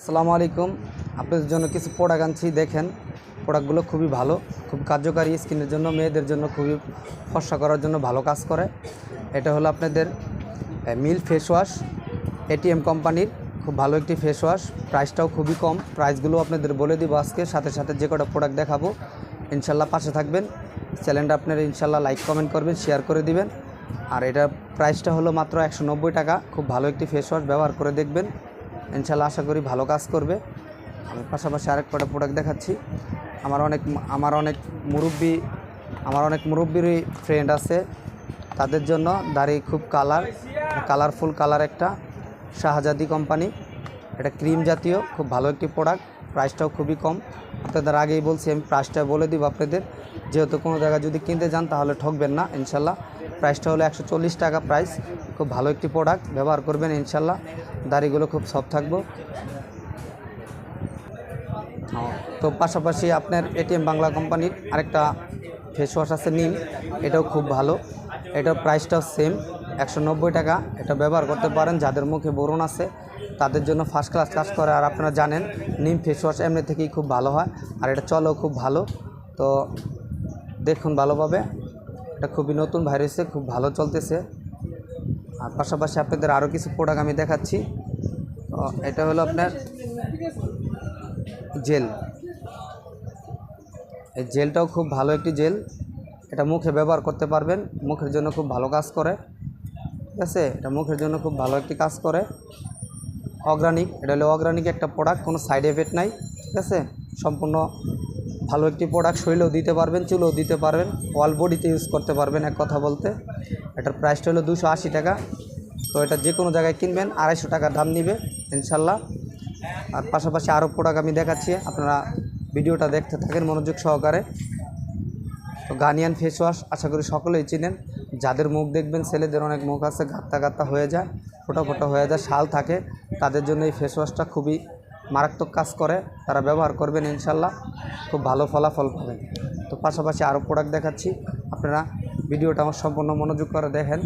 আসসালামু আলাইকুম। আপনাদের জন্য কিছু প্রোডাক্ট আনছি, দেখেন প্রোডাক্টগুলো খুবই ভালো, খুব কার্যকারী, স্কিনের জন্য, মেয়েদের জন্য খুবই ফর্সা করার জন্য ভালো কাজ করে। এটা হলো আপনাদের মিল ফেস ওয়াশ, এটিএম কোম্পানির খুব ভালো একটি ফেস ওয়াশ। প্রাইসটাও খুবই কম, প্রাইসগুলো আপনাদের বলে দিব আজকে, সাথে সাথে যে কটা প্রোডাক্ট দেখাবো। ইনশাল্লাহ পাশে থাকবেন, চ্যানেলটা আপনারা ইনশাল্লাহ লাইক কমেন্ট করবেন, শেয়ার করে দিবেন। আর এটা প্রাইসটা হলো মাত্র 190 টাকা। খুব ভালো একটি ফেস ওয়াশ, ব্যবহার করে দেখবেন, ইনশাল্লাহ আশা করি ভালো কাজ করবে। আমি পাশাপাশি আরেক কটা প্রোডাক্ট দেখাচ্ছি। আমার অনেক মুরব্বির ফ্রেন্ড আছে, তাদের জন্য দাড়ি খুব কালারফুল কালার একটা শাহজাদি কোম্পানি, এটা ক্রিম জাতীয় খুব ভালো একটি প্রোডাক্ট। প্রাইসটাও খুবই কম, আপনাদের আগেই বলছি, আমি প্রাইসটা বলে দিব আপনাদের, যেহেতু কোনো জায়গায় যদি কিনতে যান তাহলে ঠকবেন না ইনশাল্লাহ। প্রাইসটা হলো 140 টাকা প্রাইস। খুব ভালো একটি প্রোডাক্ট, ব্যবহার করবেন ইনশাল্লাহ, দাড়িগুলো খুব সফট থাকবো। তো পাশাপাশি আপনার এটিএম বাংলা কোম্পানির আরেকটা ফেস ওয়াশ আছে নিম, এটাও খুব ভালো, এটার প্রাইসটাও সেম 190 টাকা। এটা ব্যবহার করতে পারেন যাদের মুখে ব্রণ আছে, তাদের জন্য ফার্স্ট ক্লাস কাজ করে। আর আপনারা জানেন নিম ফেস ওয়াশ এমনি থেকেই খুব ভালো হয়, আর এটা চলেও খুব ভালো। তো দেখুন ভালোভাবে, এটা খুবই নতুন বাইরে হয়েছে, খুব ভালো চলতেছে। আর পাশাপাশি আপনাদের আরও কিছু প্রোডাক্ট আমি দেখাচ্ছি। তো এটা হলো আপনার জেল, এই জেলটাও খুব ভালো একটি জেল, এটা মুখে ব্যবহার করতে পারবেন, মুখের জন্য খুব ভালো কাজ করে, ঠিক আছে। এটা মুখের জন্য খুব ভালো একটি কাজ করে। অর্গানিক, এটা হলো অর্গানিক একটা প্রোডাক্ট, কোনো সাইড এফেক্ট নাই, ঠিক আছে। সম্পূর্ণ ভালো একটি প্রোডাক্ট, শরীরেও দিতে পারবেন, চুলেও দিতে পারবেন, অল বডিতে ইউজ করতে পারবেন এক কথা বলতে। এটার প্রাইসটা হলো 280 টাকা। তো এটা যে কোনো জায়গায় কিনবেন 250 টাকার দাম নিবে ইনশাল্লাহ। আর পাশাপাশি আরও প্রোডাক্ট আমি দেখাচ্ছি, আপনারা ভিডিওটা দেখতে থাকেন মনোযোগ সহকারে। তো গার্নিয়ার ফেস ওয়াশ আশা করি সকলেই চিনেন, যাদের মুখ দেখবেন, ছেলেদের অনেক মুখ আছে গাত্তা হয়ে যায়, ফোটা হয়ে যায়, শাল থাকে, তাদের জন্য এই ফেস ওয়াশটা খুবই মারাত্মক কাজ করে, তারা ব্যবহার করবেন ইনশাল্লাহ, খুব ভালো ফলাফল পাবেন। তো পাশাপাশি আরও প্রোডাক্ট দেখাচ্ছি, আপনারা ভিডিওটা আমার সম্পূর্ণ মনোযোগ করে দেখেন।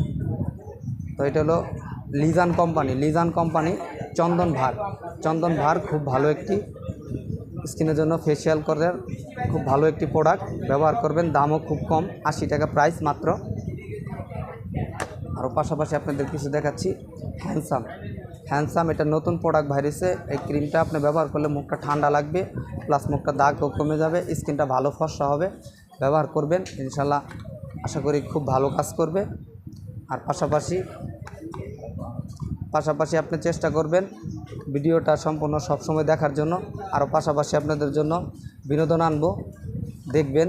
তো এটা হলো লিজান কোম্পানি চন্দন ভার খুব ভালো একটি স্কিনের জন্য ফেসিয়াল করার খুব ভালো একটি প্রোডাক্ট, ব্যবহার করবেন, দামও খুব কম, 80 টাকা প্রাইস মাত্র। আরও পাশাপাশি আপনাদের কিছু দেখাচ্ছি, হ্যান্ডসাম এটা নতুন প্রোডাক্ট বাইরেছে। এই ক্রিমটা আপনি ব্যবহার করলে মুখটা ঠান্ডা লাগবে, প্লাস মুখটা দাগও কমে যাবে, স্কিনটা ভালো ফর্সা হবে, ব্যবহার করবেন ইনশাল্লাহ, আশা করি খুব ভালো কাজ করবে। আর পাশাপাশি আপনি চেষ্টা করবেন ভিডিওটা সম্পূর্ণ সবসময় দেখার জন্য। আরও পাশাপাশি আপনাদের জন্য বিনোদন আনবো, দেখবেন